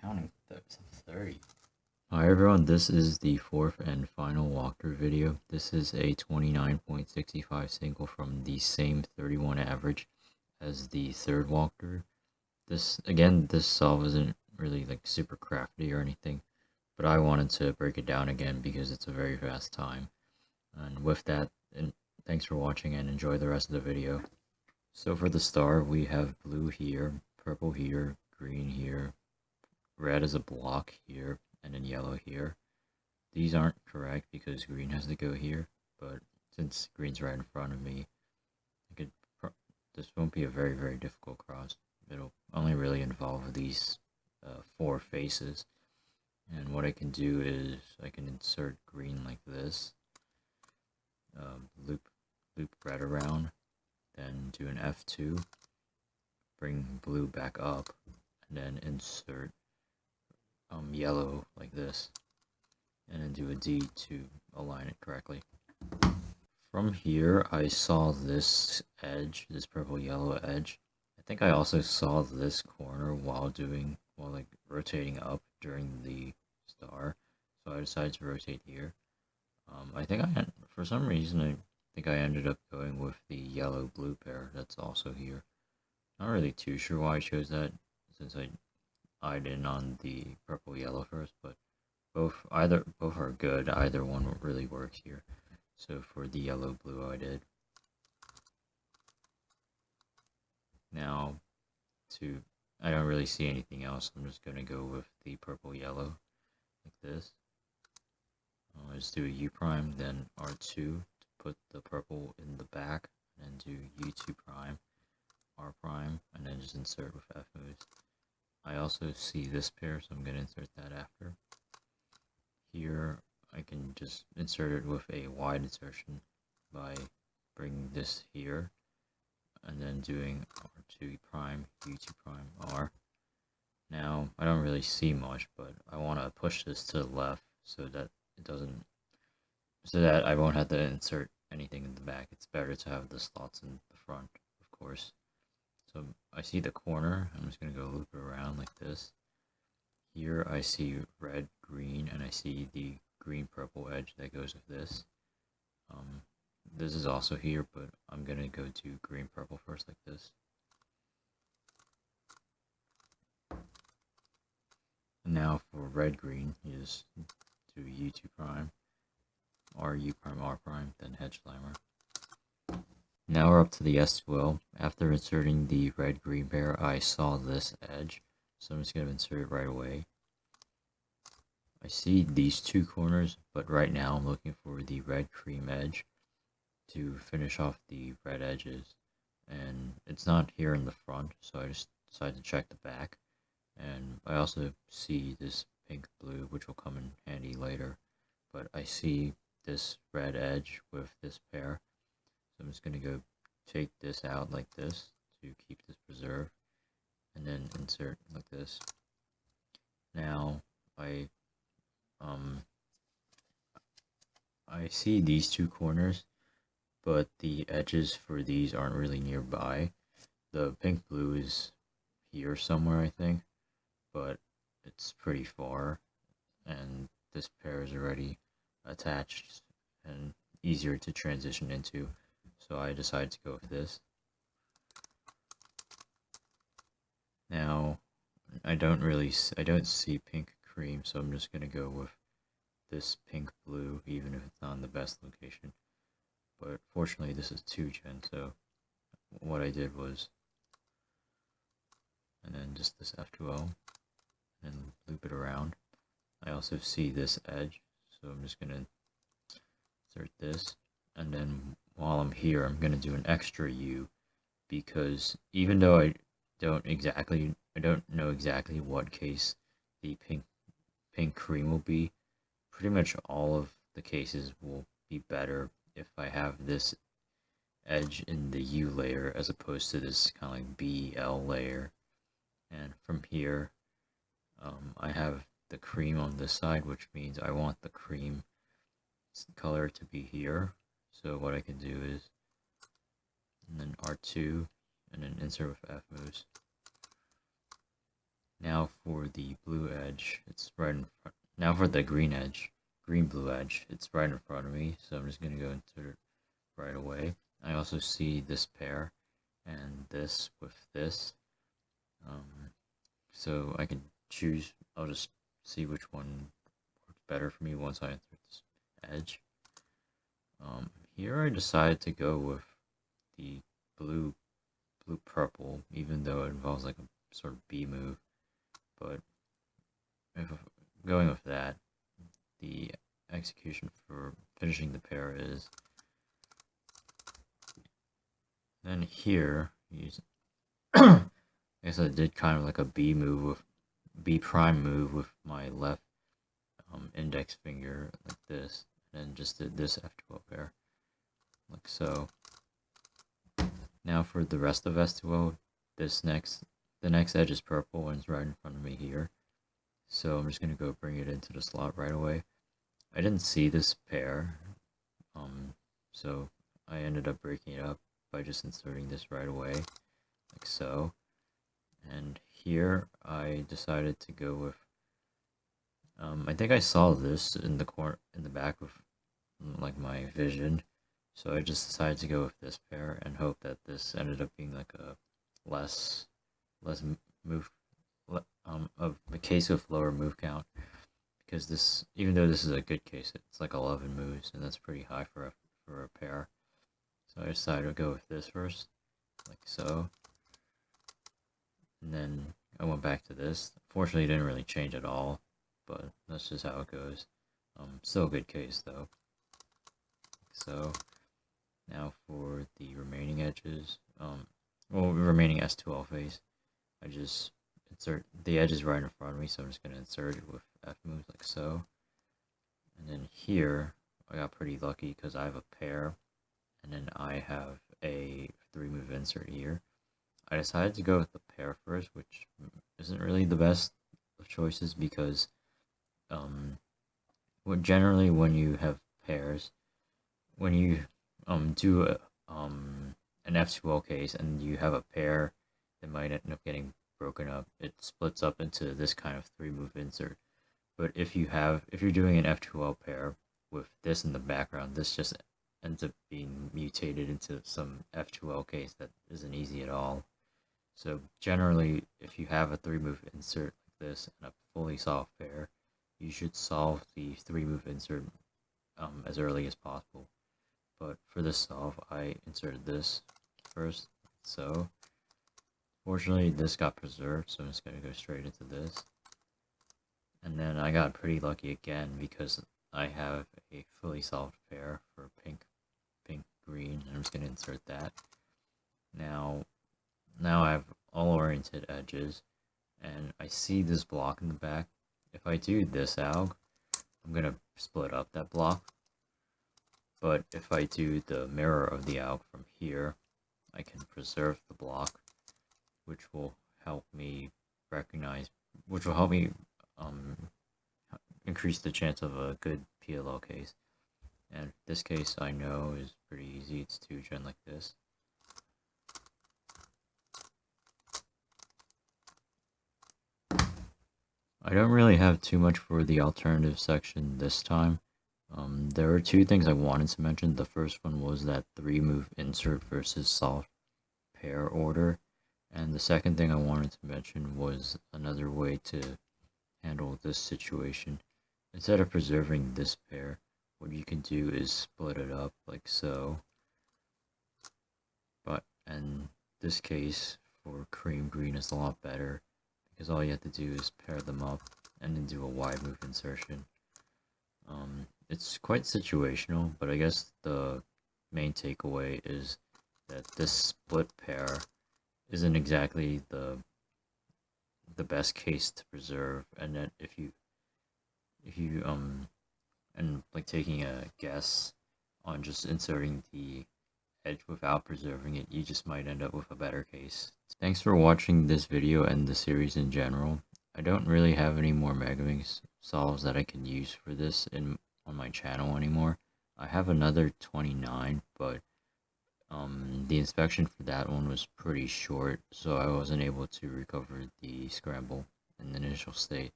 counting 30. Hi everyone, this is the fourth and final walkthrough video. This is a 29.65 single from the same 31 average as the third walkthrough. This solve isn't really like super crafty or anything, but I wanted to break it down again because it's a very fast time. And with that, thanks for watching and enjoy the rest of the video. So for the star, we have blue here, purple here, green here, red as a block here, and then yellow here. These aren't correct because green has to go here, but since green's right in front of me, this won't be a very difficult cross. It'll only really involve these 4 faces. And what I can do is I can insert green like this, loop red around, then do an F2, bring blue back up, and then insert yellow like this, and then do a D to align it correctly. From here, I saw this edge, this purple yellow edge. I think I also saw this corner while rotating up during the star, so I decided to rotate here. For some reason, I think I ended up going with the yellow-blue pair that's also here. Not really too sure why I chose that, since I eyed in on the purple-yellow first, but both are good. Either one really works here. So for the yellow-blue, I did. Now, I don't really see anything else. I'm just gonna go with the purple-yellow, like this. Let's do a U prime, then R2 to put the purple in the back, and then do U2 prime, R prime, and then just insert with F moves. I also see this pair, so I'm going to insert that after. Here, I can just insert it with a wide insertion by bringing this here, and then doing R2 prime, U2 prime, R. Now, I don't really see much, but I want to push this to the left so that I won't have to insert anything in the back. It's better to have the slots in the front, of course. So I see the corner. I'm just going to go loop it around like this. Here I see red, green, and I see the green-purple edge that goes with this. This is also here, but I'm going to go to green-purple first like this. And now for red-green, you just do U2 prime, RU prime, R prime, then hedge slammer. Now we're up to the S2L. After inserting the red-green pair, I saw this edge, so I'm just going to insert it right away. I see these 2 corners, but right now I'm looking for the red-cream edge to finish off the red edges. And it's not here in the front, so I just decided to check the back. And I also see this pink-blue, which will come in handy later. But I see this red edge with this pair. So I'm just going to go take this out like this to keep this preserved, and then insert like this. Now I see these 2 corners, but the edges for these aren't really nearby. The pink-blue is here somewhere, I think, but it's pretty far, and this pair is already attached and easier to transition into. So I decided to go with this. Now, I don't see pink cream, so I'm just gonna go with this pink blue, even if it's not in the best location. But fortunately, this is 2gen, so what I did was, and then just this F2L, and loop it around. I also see this edge, so I'm just gonna insert this, and then while I'm here, I'm going to do an extra U, because even though I don't know exactly what case the pink cream will be, pretty much all of the cases will be better if I have this edge in the U layer as opposed to this kind of like BL layer. And from here, I have the cream on this side, which means I want the cream color to be here. So what I can do is, and then R2, and then insert with F moves. Now for the blue edge, it's right in front. Now for the green edge, green-blue edge, it's right in front of me, so I'm just going to go into it right away. I also see this pair and this with this, so I can choose. I'll just see which one works better for me once I enter this edge. Here I decided to go with the blue purple, even though it involves like a sort of B move. But if going with that, the execution for finishing the pair is then here use I guess I did kind of like a B move with B prime move with my left index finger like this, and then just did this F12 pair like so. Now for the rest of S2O, the next edge is purple and it's right in front of me here. So I'm just gonna go bring it into the slot right away. I didn't see this pair, so I ended up breaking it up by just inserting this right away, like so. And here I decided to go with, I think I saw this in the corner, in the back of like my vision. So I just decided to go with this pair and hope that this ended up being like a less move, a case with lower move count, because this, even though this is a good case, it's like 11 moves, and that's pretty high for a pair. So I decided to go with this first, like so, and then I went back to this. Fortunately, it didn't really change at all, but that's just how it goes. Still a good case though. So now for the remaining edges, remaining S2L face, I just insert the edges right in front of me, so I'm just gonna insert it with F moves like so. And then here, I got pretty lucky because I have a pair, and then I have a 3-move insert here. I decided to go with the pair first, which isn't really the best of choices because, generally when you have pairs, when you do an F2L case and you have a pair that might end up getting broken up, it splits up into this kind of 3-move insert. But if you're doing an F2L pair with this in the background, this just ends up being mutated into some F2L case that isn't easy at all. So generally, if you have a 3-move insert like this and a fully solved pair, you should solve the 3-move insert as early as possible. But for this solve, I inserted this first, so fortunately this got preserved, so I'm just going to go straight into this. And then I got pretty lucky again because I have a fully solved pair for pink green, and I'm just going to insert that. Now I have all oriented edges, and I see this block in the back. If I do this alg, I'm going to split up that block. But if I do the mirror of the alg from here, I can preserve the block, which will help me increase the chance of a good PLL case. And this case I know is pretty easy, it's 2-gen like this. I don't really have too much for the alternative section this time. There were 2 things I wanted to mention. The first one was that 3-move insert versus solved pair order. And the second thing I wanted to mention was another way to handle this situation. Instead of preserving this pair, what you can do is split it up like so. But in this case, for cream green is a lot better, because all you have to do is pair them up and then do a wide move insertion. It's quite situational, but I guess the main takeaway is that this split pair isn't exactly the best case to preserve, and that if you and like taking a guess on just inserting the edge without preserving it, you just might end up with a better case. Thanks for watching this video and the series in general. I don't really have any more Megaminx solves that I can use for this on my channel anymore. I have another 29, but the inspection for that one was pretty short, so I wasn't able to recover the scramble. in the initial state.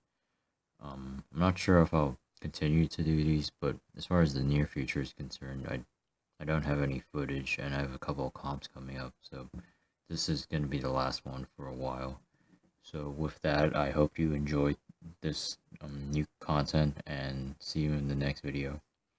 I'm not sure if I'll continue to do these, but as far as the near future is concerned, I don't have any footage, and I have a couple of comps coming up, so this is going to be the last one for a while. So with that, I hope you enjoyed this new content, and see you in the next video.